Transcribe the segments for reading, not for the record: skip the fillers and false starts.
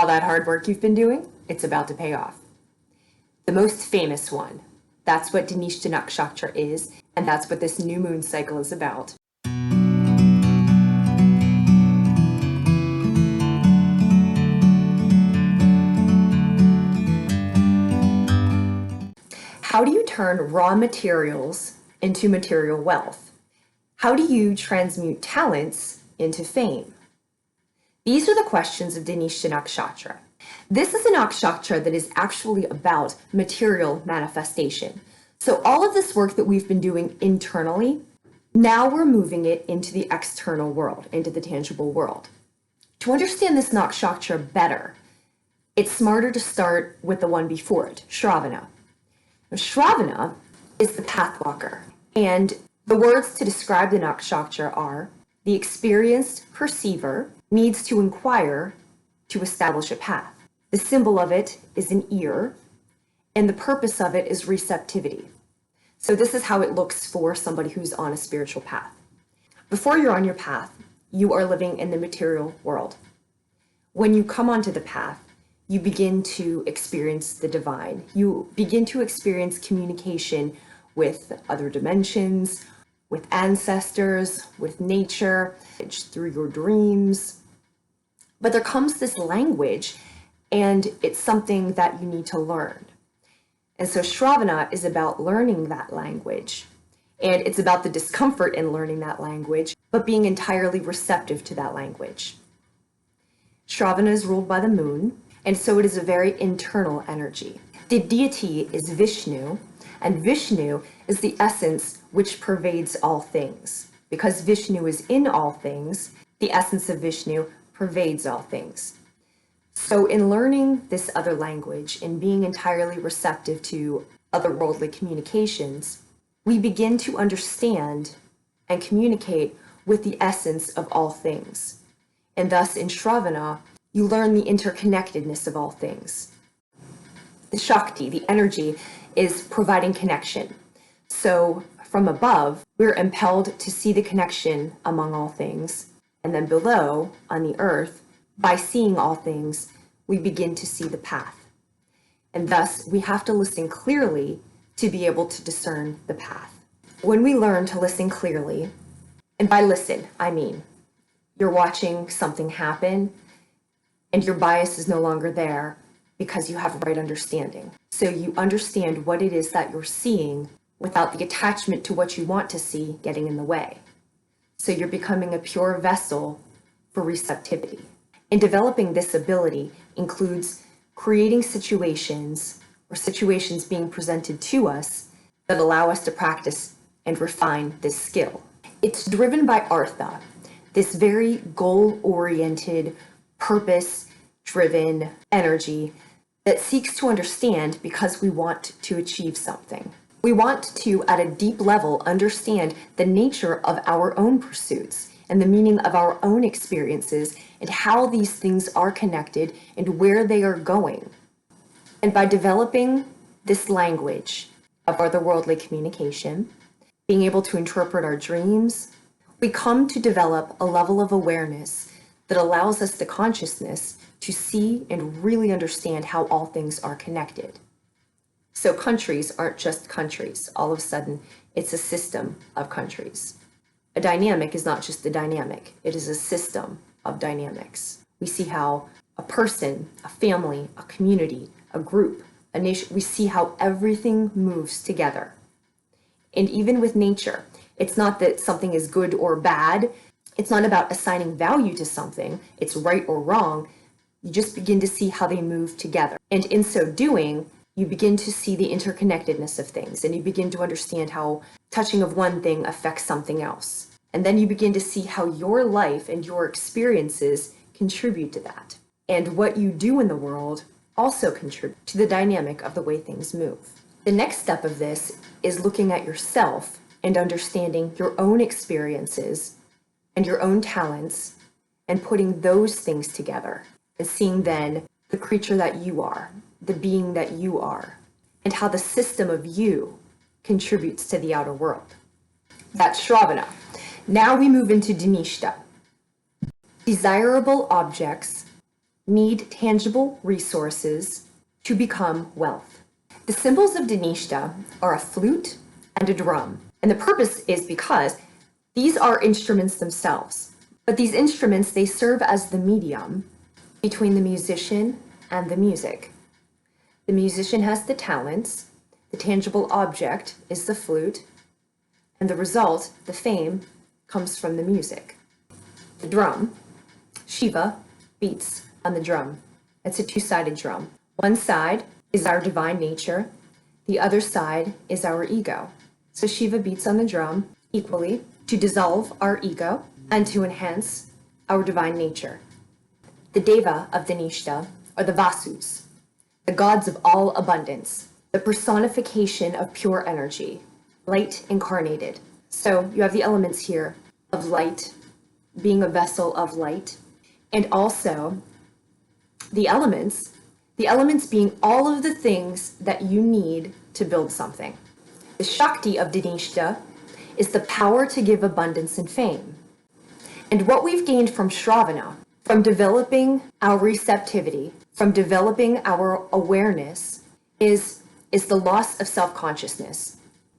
All that hard work you've been doing, it's about to pay off. The most famous one, that's what Dhanishta Nakshatra is, and that's what this new moon cycle is about. How do you turn raw materials into material wealth? How do you transmute talents into fame? These are the questions of Dhanishta Nakshatra. This is a nakshatra that is actually about material manifestation. So all of this work that we've been doing internally, now we're moving it into the external world, into the tangible world. To understand this nakshatra better, it's smarter to start with the one before it, Sravana. Now, Sravana is the Pathwalker, and the words to describe the nakshatra are: the experienced perceiver needs to inquire to establish a path. The symbol of it is an ear, and the purpose of it is receptivity. So this is how it looks for somebody who's on a spiritual path. Before you're on your path, you are living in the material world. When you come onto the path, you begin to experience the divine. You begin to experience communication with other dimensions, with ancestors, with nature, through your dreams. But there comes this language, and it's something that you need to learn. And so Sravana is about learning that language, and it's about the discomfort in learning that language, but being entirely receptive to that language. Sravana is ruled by the moon, and so it is a very internal energy. The deity is Vishnu, and Vishnu is the essence which pervades all things. Because Vishnu is in all things, the essence of Vishnu pervades all things. So in learning this other language and being entirely receptive to otherworldly communications, we begin to understand and communicate with the essence of all things. And thus in Sravana, you learn the interconnectedness of all things. The Shakti, the energy, is providing connection. So from above, we're impelled to see the connection among all things. And then below, on the earth, by seeing all things, we begin to see the path. And thus, we have to listen clearly to be able to discern the path. When we learn to listen clearly, and by listen, I mean, you're watching something happen, and your bias is no longer there because you have right understanding. So you understand what it is that you're seeing without the attachment to what you want to see getting in the way. So you're becoming a pure vessel for receptivity. And developing this ability includes creating situations or situations being presented to us that allow us to practice and refine this skill. It's driven by Artha, this very goal-oriented, purpose-driven energy that seeks to understand because we want to achieve something. We want to, at a deep level, understand the nature of our own pursuits and the meaning of our own experiences and how these things are connected and where they are going. And by developing this language of otherworldly communication, being able to interpret our dreams, we come to develop a level of awareness that allows us the consciousness to see and really understand how all things are connected. So countries aren't just countries. All of a sudden, it's a system of countries. A dynamic is not just a dynamic. It is a system of dynamics. We see how a person, a family, a community, a group, a nation, we see how everything moves together. And even with nature, it's not that something is good or bad. It's not about assigning value to something. It's right or wrong. You just begin to see how they move together. And in so doing, you begin to see the interconnectedness of things, and you begin to understand how touching of one thing affects something else. And then you begin to see how your life and your experiences contribute to that. And what you do in the world also contribute to the dynamic of the way things move. The next step of this is looking at yourself and understanding your own experiences and your own talents and putting those things together and seeing then the creature that you are, the being that you are, and how the system of you contributes to the outer world. That's Sravana. Now we move into Dhanishta. Desirable objects need tangible resources to become wealth. The symbols of Dhanishta are a flute and a drum. And the purpose is because these are instruments themselves. But these instruments, they serve as the medium between the musician and the music. The musician has the talents, the tangible object is the flute, and the result, the fame, comes from the music. The drum, Shiva beats on the drum. It's a two-sided drum. One side is our divine nature, the other side is our ego. So Shiva beats on the drum equally to dissolve our ego and to enhance our divine nature. The Deva of Dhanishta are the Vasus, the gods of all abundance, the personification of pure energy, light incarnated. So you have the elements here of light, being a vessel of light, and also the elements being all of the things that you need to build something. The Shakti of Dhanishta is the power to give abundance and fame. And what we've gained from Sravana, from developing our receptivity, from developing our awareness, is the loss of self-consciousness.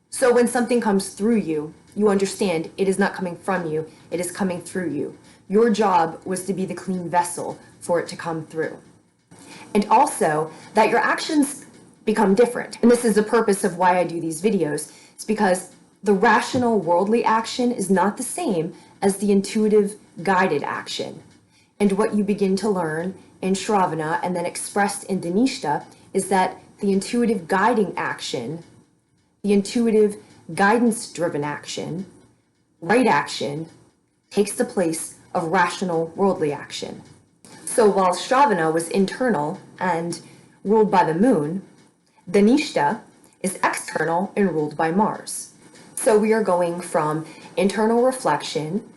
So when something comes through you, you understand it is not coming from you, it is coming through you. Your job was to be the clean vessel for it to come through. And also that your actions become different. And this is the purpose of why I do these videos. It's because the rational worldly action is not the same as the intuitive guided action. And what you begin to learn in Sravana and then expressed in Dhanishta is that the intuitive guiding action, the intuitive guidance driven action, right action, takes the place of rational worldly action. So while Sravana was internal and ruled by the moon, Dhanishta is external and ruled by Mars. So we are going from internal reflection,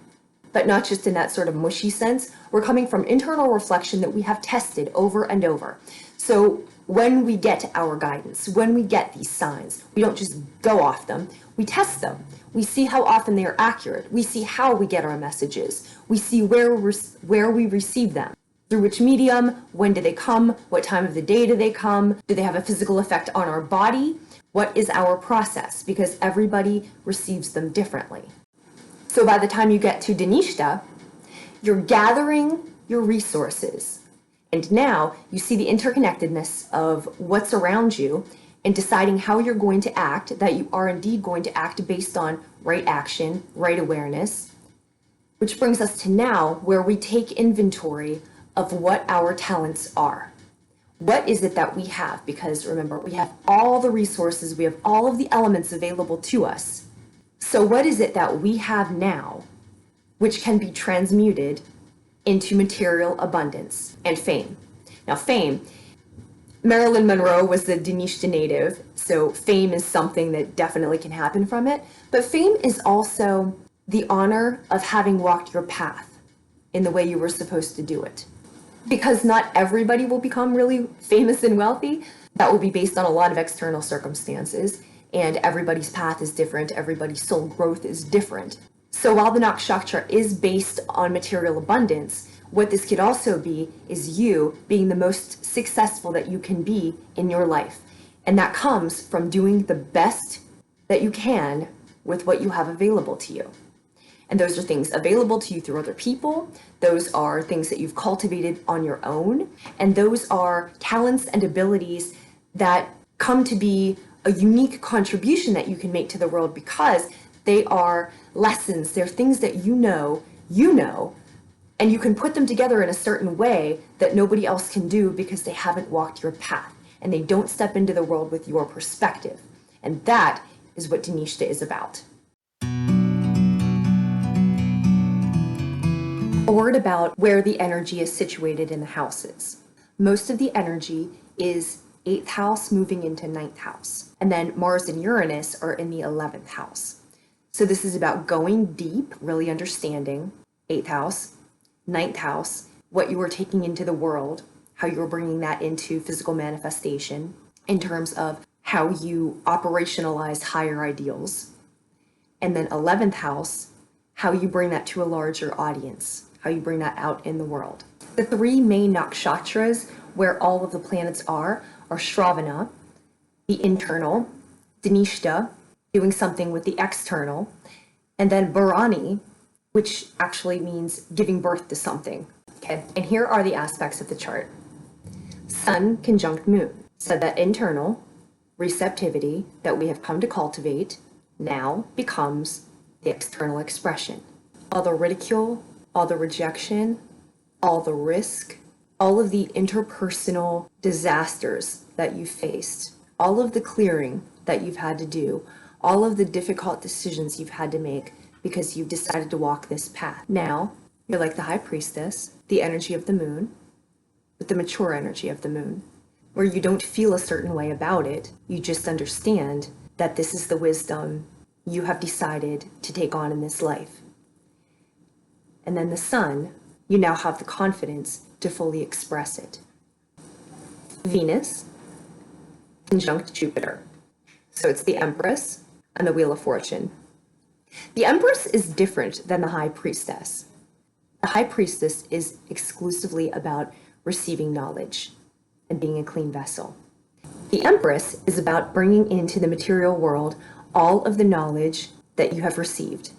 but not just in that sort of mushy sense. We're coming from internal reflection that we have tested over and over. So when we get our guidance, when we get these signs, we don't just go off them, we test them. We see how often they are accurate. We see how we get our messages. We see where we receive them. Through which medium, when do they come, what time of the day do they come, do they have a physical effect on our body? What is our process? Because everybody receives them differently. So by the time you get to Dhanishta, you're gathering your resources. And now you see the interconnectedness of what's around you and deciding how you're going to act, that you are indeed going to act based on right action, right awareness, which brings us to now where we take inventory of what our talents are. What is it that we have? Because remember, we have all the resources, we have all of the elements available to us. So what is it that we have now, which can be transmuted into material abundance and fame? Now fame, Marilyn Monroe was the Dhanishta native, so fame is something that definitely can happen from it. But fame is also the honor of having walked your path in the way you were supposed to do it. Because not everybody will become really famous and wealthy. That will be based on a lot of external circumstances, and everybody's path is different, everybody's soul growth is different. So while the Nakshatra is based on material abundance, what this could also be is you being the most successful that you can be in your life. And that comes from doing the best that you can with what you have available to you. And those are things available to you through other people. Those are things that you've cultivated on your own. And those are talents and abilities that come to be a unique contribution that you can make to the world because they are lessons. They're things that you know, and you can put them together in a certain way that nobody else can do because they haven't walked your path and they don't step into the world with your perspective. And that is what Dhanishta is about. A word about where the energy is situated in the houses. Most of the energy is 8th house moving into 9th house. And then Mars and Uranus are in the 11th house. So this is about going deep, really understanding 8th house, 9th house, what you are taking into the world, how you're bringing that into physical manifestation in terms of how you operationalize higher ideals. And then 11th house, how you bring that to a larger audience, how you bring that out in the world. The three main nakshatras where all of the planets are Sravana, the internal, Dhanishta, doing something with the external, and then Bharani, which actually means giving birth to something. Okay, and here are the aspects of the chart. Sun conjunct Moon, so that internal receptivity that we have come to cultivate now becomes the external expression. All the ridicule, all the rejection, all the risk, all of the interpersonal disasters that you faced, all of the clearing that you've had to do, all of the difficult decisions you've had to make because you've decided to walk this path. Now, you're like the high priestess, the energy of the moon, with the mature energy of the moon, where you don't feel a certain way about it. You just understand that this is the wisdom you have decided to take on in this life. And then the sun, you now have the confidence to fully express it. Venus conjunct Jupiter. So it's the Empress and the Wheel of Fortune. The Empress is different than the High Priestess. The High Priestess is exclusively about receiving knowledge and being a clean vessel. The Empress is about bringing into the material world all of the knowledge that you have received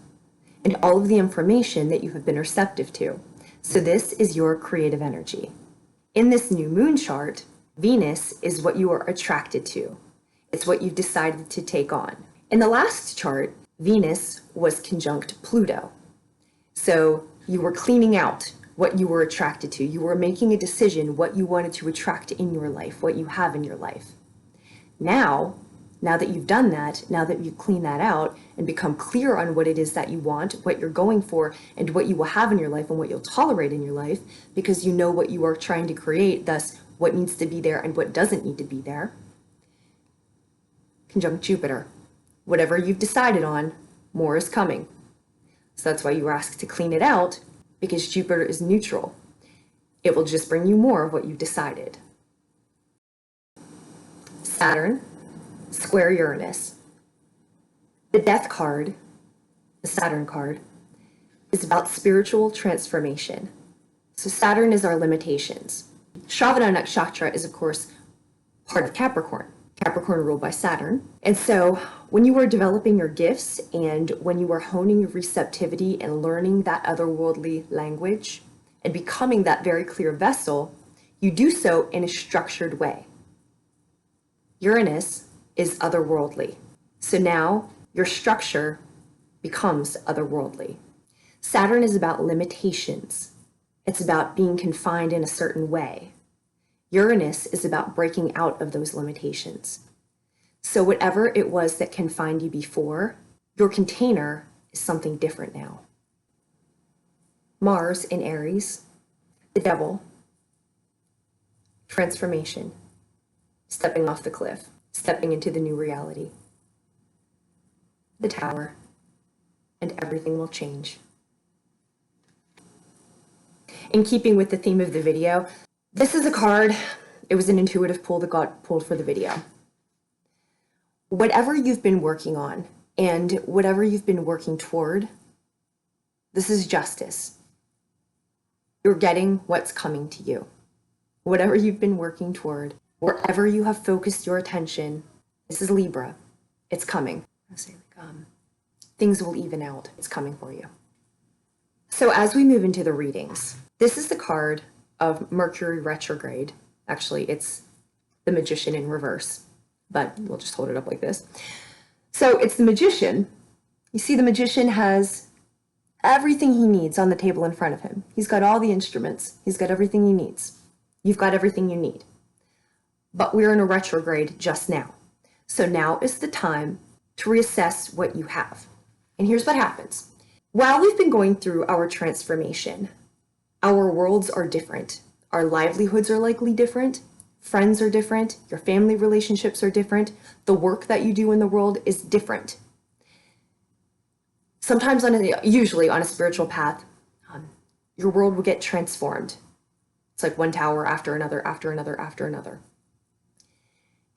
and all of the information that you have been receptive to. So this is your creative energy. In this new moon chart, Venus is what you are attracted to. It's what you've decided to take on. In the last chart, Venus was conjunct Pluto. So you were cleaning out what you were attracted to. You were making a decision what you wanted to attract in your life, what you have in your life. Now that you've done that, now that you've cleaned that out and become clear on what it is that you want, what you're going for, and what you will have in your life and what you'll tolerate in your life, because you know what you are trying to create, thus what needs to be there and what doesn't need to be there. Conjunct Jupiter. Whatever you've decided on, more is coming. So that's why you were asked to clean it out, because Jupiter is neutral. It will just bring you more of what you've decided. Saturn, square Uranus. The Death card, the Saturn card, is about spiritual transformation. So Saturn is our limitations. Sravana Nakshatra is, of course, part of Capricorn. Capricorn ruled by Saturn. And so when you are developing your gifts and when you are honing your receptivity and learning that otherworldly language and becoming that very clear vessel, you do so in a structured way. Uranus is otherworldly. So now your structure becomes otherworldly. Saturn is about limitations. It's about being confined in a certain way. Uranus is about breaking out of those limitations. So whatever it was that confined you before, your container is something different now. Mars in Aries, the devil, transformation, stepping off the cliff, stepping into the new reality. The Tower, and everything will change. In keeping with the theme of the video, this is a card. It was an intuitive pull that got pulled for the video. Whatever you've been working on and whatever you've been working toward, this is justice. You're getting what's coming to you. Whatever you've been working toward, wherever you have focused your attention, this is Libra. It's coming. I say things will even out. It's coming for you. So as we move into the readings, this is the card of Mercury retrograde. Actually, it's the Magician in reverse, but we'll just hold it up like this. So it's the Magician. You see, the Magician has everything he needs on the table in front of him. He's got all the instruments. He's got everything he needs. You've got everything you need. But we're in a retrograde just now. So now is the time to reassess what you have. And here's what happens. While we've been going through our transformation, our worlds are different. Our livelihoods are likely different. Friends are different. Your family relationships are different. The work that you do in the world is different. Sometimes, usually on a spiritual path, your world will get transformed. It's like one tower after another, after another, after another.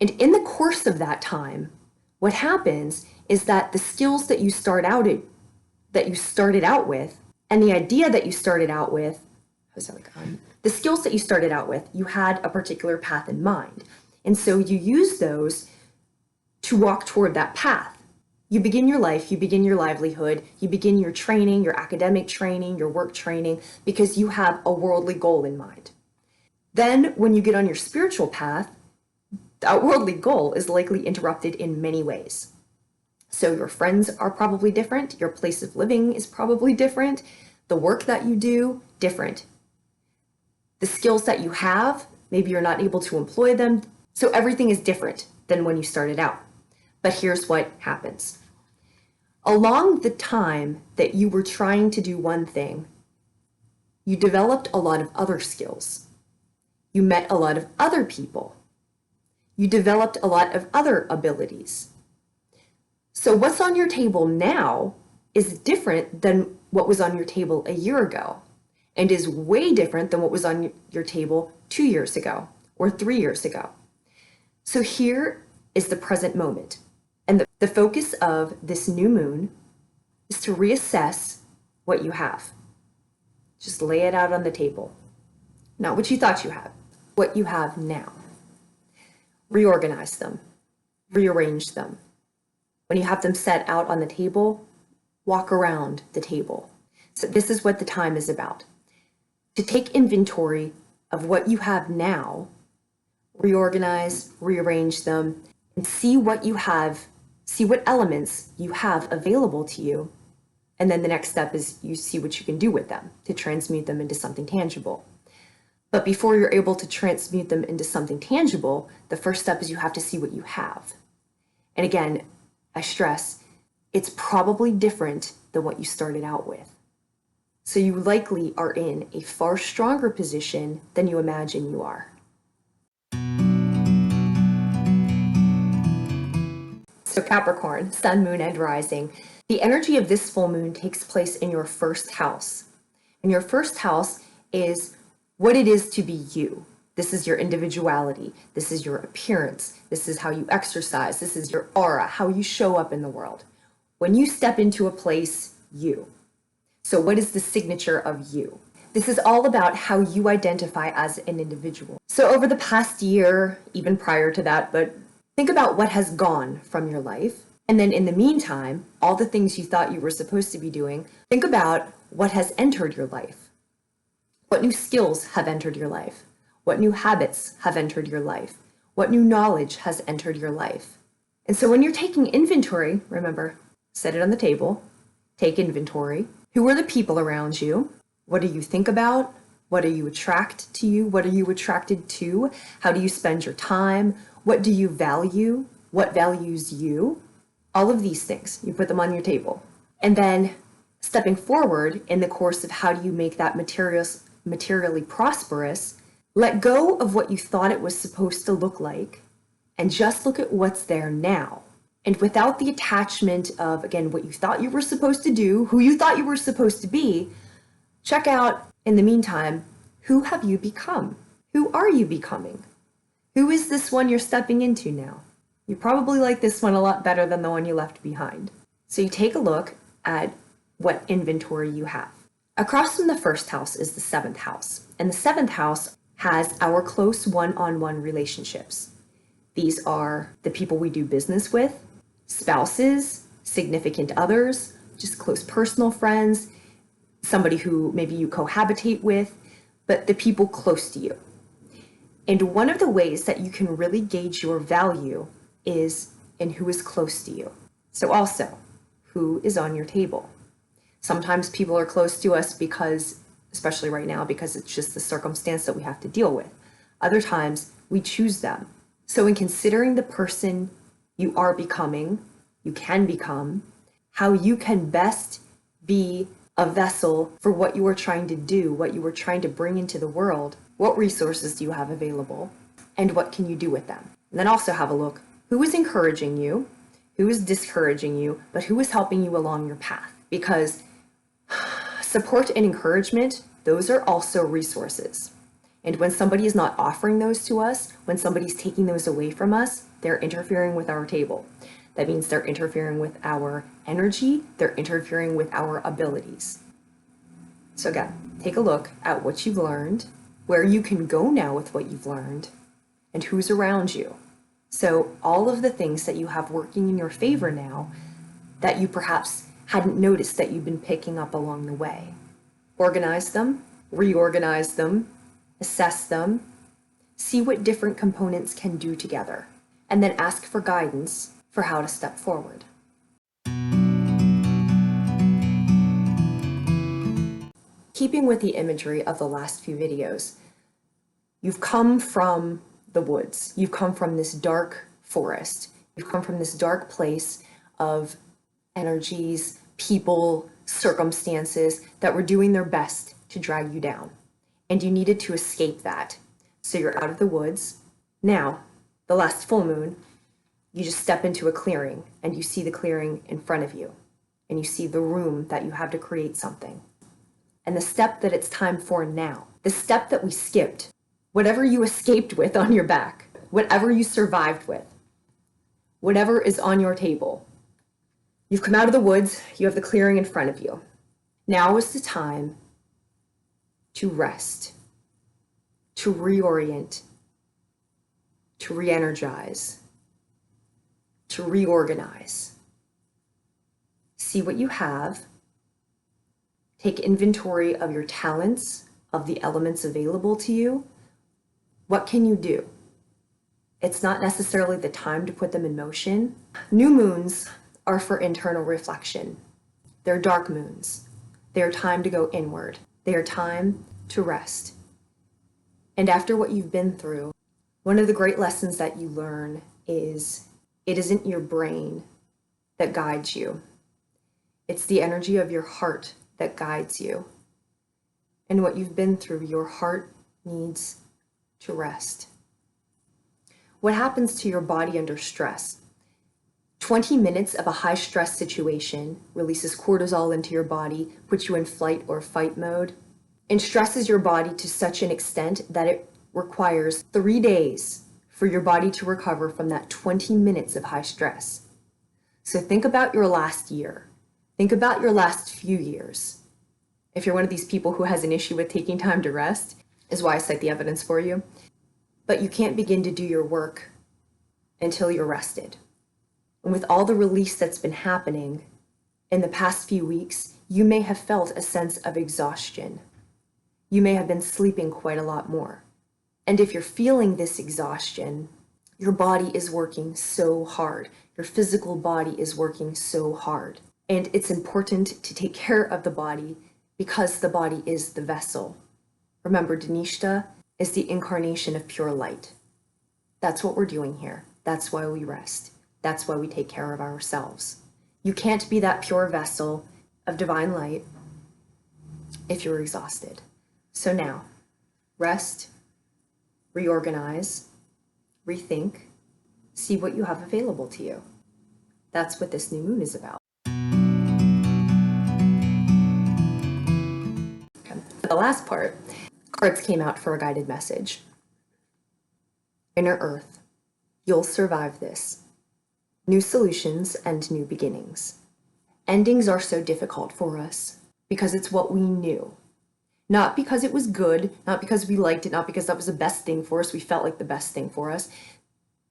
And in the course of that time, what happens is that the skills that you started out with, and the idea that you started out with the skills that you started out with, you had a particular path in mind. And so you use those to walk toward that path. You begin your life, you begin your livelihood, you begin your training, your academic training, your work training, because you have a worldly goal in mind. Then when you get on your spiritual path, that worldly goal is likely interrupted in many ways. So your friends are probably different, your place of living is probably different, the work that you do, different. The skills that you have, maybe you're not able to employ them, so everything is different than when you started out. But here's what happens. Along the time that you were trying to do one thing, you developed a lot of other skills. You met a lot of other people. You developed a lot of other abilities. So what's on your table now is different than what was on your table a year ago, and is way different than what was on your table 2 years ago or 3 years ago. So here is the present moment. And the focus of this new moon is to reassess what you have. Just lay it out on the table. Not what you thought you had, what you have now. Reorganize them, rearrange them. When you have them set out on the table, walk around the table. So this is what the time is about. To take inventory of what you have now, reorganize, rearrange them, and see what you have, see what elements you have available to you. And then the next step is you see what you can do with them to transmute them into something tangible. But before you're able to transmute them into something tangible, the first step is you have to see what you have. And again, I stress, it's probably different than what you started out with. So you likely are in a far stronger position than you imagine you are. So Capricorn, Sun, Moon, and Rising. The energy of this full moon takes place in your first house. And your first house is what it is to be you. This is your individuality. This is your appearance. This is how you exercise. This is your aura, how you show up in the world. When you step into a place, you. So what is the signature of you? This is all about how you identify as an individual. So over the past year, even prior to that, but think about what has gone from your life. And then in the meantime, all the things you thought you were supposed to be doing, think about what has entered your life. What new skills have entered your life? What new habits have entered your life? What new knowledge has entered your life? And so when you're taking inventory, remember, set it on the table, take inventory. Who are the people around you? What do you think about? What do you attract to you? What are you attracted to? How do you spend your time? What do you value? What values you? All of these things, you put them on your table. And then stepping forward in the course of how do you make that materially prosperous, let go of what you thought it was supposed to look like and just look at what's there now. And without the attachment of, again, what you thought you were supposed to do, who you thought you were supposed to be, check out, in the meantime, who have you become? Who are you becoming? Who is this one you're stepping into now? You probably like this one a lot better than the one you left behind. So you take a look at what inventory you have. Across from the first house is the seventh house, and the seventh house has our close one-on-one relationships. These are the people we do business with, spouses, significant others, just close personal friends, somebody who maybe you cohabitate with, but the people close to you. And one of the ways that you can really gauge your value is in who is close to you. So also, who is on your table? Sometimes people are close to us because, especially right now, because it's just the circumstance that we have to deal with. Other times, we choose them. So in considering the person you are becoming, you can become, how you can best be a vessel for what you are trying to do, what you are trying to bring into the world, what resources do you have available, and what can you do with them? And then also have a look, who is encouraging you, who is discouraging you, but who is helping you along your path? Because support and encouragement, those are also resources. And when somebody is not offering those to us, when somebody's taking those away from us, they're interfering with our table. That means they're interfering with our energy, they're interfering with our abilities. So again, take a look at what you've learned, where you can go now with what you've learned, and who's around you. So all of the things that you have working in your favor now that you perhaps hadn't noticed that you've been picking up along the way. Organize them, reorganize them, assess them, see what different components can do together, and then ask for guidance for how to step forward. Keeping with the imagery of the last few videos, you've come from the woods, you've come from this dark forest, you've come from this dark place of energies, people, circumstances that were doing their best to drag you down. And you needed to escape that. So you're out of the woods. Now, the last full moon, you just step into a clearing and you see the clearing in front of you. And you see the room that you have to create something. And the step that it's time for now, the step that we skipped, whatever you escaped with on your back, whatever you survived with, whatever is on your table. You've come out of the woods, you have the clearing in front of you. Now is the time to rest, to reorient, to re-energize, to reorganize. See what you have. Take inventory of your talents, of the elements available to you. What can you do? It's not necessarily the time to put them in motion. New moons are for internal reflection. They're dark moons. They are time to go inward. They are time to rest. And after what you've been through, one of the great lessons that you learn is it isn't your brain that guides you. It's the energy of your heart that guides you. And what you've been through, your heart needs to rest. What happens to your body under stress? 20 minutes of a high stress situation releases cortisol into your body, puts you in flight or fight mode, and stresses your body to such an extent that it requires 3 days for your body to recover from that 20 minutes of high stress. So think about your last year. Think about your last few years. If you're one of these people who has an issue with taking time to rest, is why I cite the evidence for you. But you can't begin to do your work until you're rested. And with all the release that's been happening in the past few weeks, you may have felt a sense of exhaustion. You may have been sleeping quite a lot more. And if you're feeling this exhaustion, your body is working so hard. Your physical body is working so hard. And it's important to take care of the body because the body is the vessel. Remember, Dhanishta is the incarnation of pure light. That's what we're doing here. That's why we rest. That's why we take care of ourselves. You can't be that pure vessel of divine light if you're exhausted. So now, rest, reorganize, rethink, see what you have available to you. That's what this new moon is about. Okay. The last part, cards came out for a guided message. Inner Earth, you'll survive this. New solutions and new beginnings. Endings are so difficult for us because it's what we knew. Not because it was good, not because we liked it, not because that was the best thing for us, we felt like the best thing for us,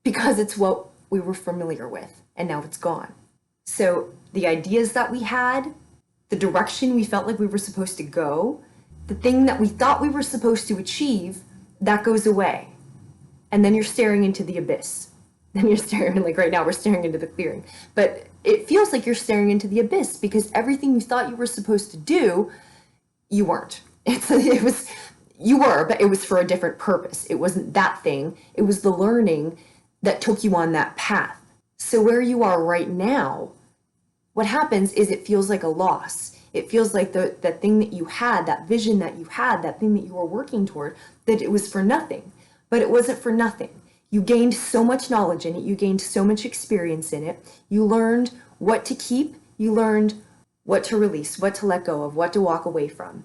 because it's what we were familiar with, and now it's gone. So the ideas that we had, the direction we felt like we were supposed to go, the thing that we thought we were supposed to achieve, that goes away. And then you're staring into the abyss. Then you're staring, like right now, we're staring into the clearing. But it feels like you're staring into the abyss because everything you thought you were supposed to do, you weren't. You were, but it was for a different purpose. It wasn't that thing. It was the learning that took you on that path. So where you are right now, what happens is it feels like a loss. It feels like that thing that you had, that vision that you had, that thing that you were working toward, that it was for nothing. But it wasn't for nothing. You gained so much knowledge in it. You gained so much experience in it. You learned what to keep. You learned what to release, what to let go of, what to walk away from.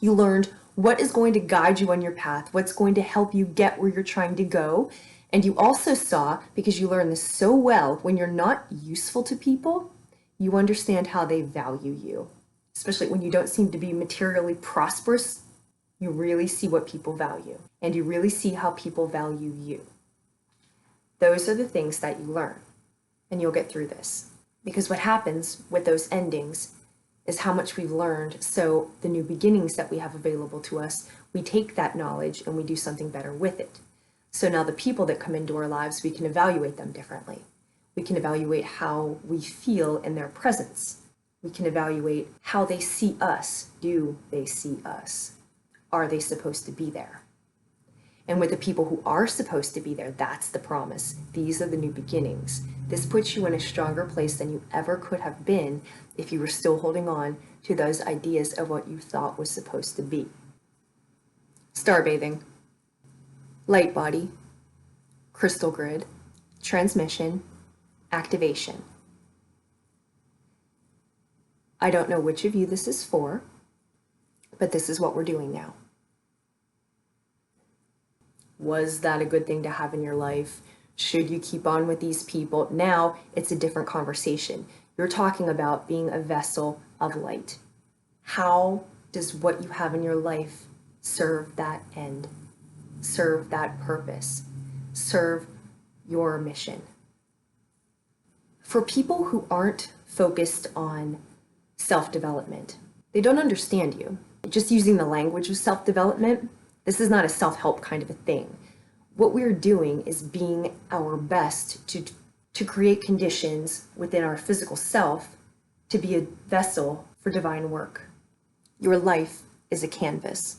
You learned what is going to guide you on your path, what's going to help you get where you're trying to go. And you also saw, because you learned this so well, when you're not useful to people, you understand how they value you. especially when you don't seem to be materially prosperous, you really see what people value, and you really see how people value you. Those are the things that you learn, and you'll get through this. Because what happens with those endings is how much we've learned, so the new beginnings that we have available to us, we take that knowledge and we do something better with it. So now the people that come into our lives, we can evaluate them differently. We can evaluate how we feel in their presence. We can evaluate how they see us. Do they see us? Are they supposed to be there? And with the people who are supposed to be there, that's the promise. These are the new beginnings. This puts you in a stronger place than you ever could have been if you were still holding on to those ideas of what you thought was supposed to be. Starbathing, light body, crystal grid, transmission, activation. I don't know which of you this is for, but this is what we're doing now. Was that a good thing to have in your life? Should you keep on with these people? Now it's a different conversation. You're talking about being a vessel of light. How does what you have in your life serve that end? Serve that purpose? Serve your mission? For people who aren't focused on self-development, they don't understand you. Just using the language of self-development, this is not a self-help kind of a thing. What we're doing is being our best to create conditions within our physical self to be a vessel for divine work. Your life is a canvas.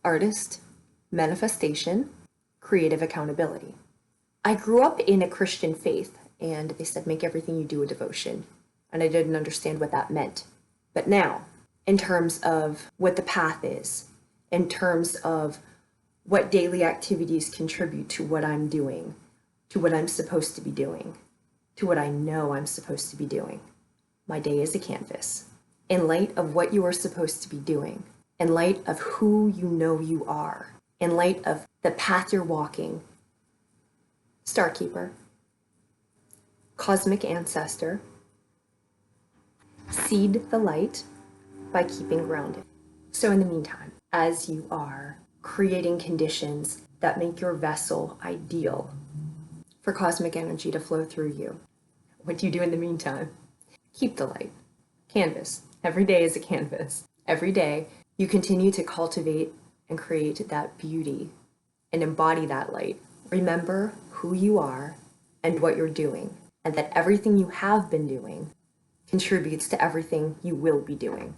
Artist, manifestation, creative accountability. I grew up in a Christian faith, and they said, make everything you do a devotion. And I didn't understand what that meant. But now, in terms of what the path is, in terms of what daily activities contribute to what I'm doing, to what I'm supposed to be doing, to what I know I'm supposed to be doing. My day is a canvas. In light of what you are supposed to be doing, in light of who you know you are, in light of the path you're walking, Starkeeper, Cosmic Ancestor, seed the light by keeping grounded. So in the meantime, as you are creating conditions that make your vessel ideal for cosmic energy to flow through you, what do you do in the meantime? Keep the light. Canvas. Every day is a canvas. Every day you continue to cultivate and create that beauty and embody that light. Remember who you are and what you're doing, and that everything you have been doing contributes to everything you will be doing.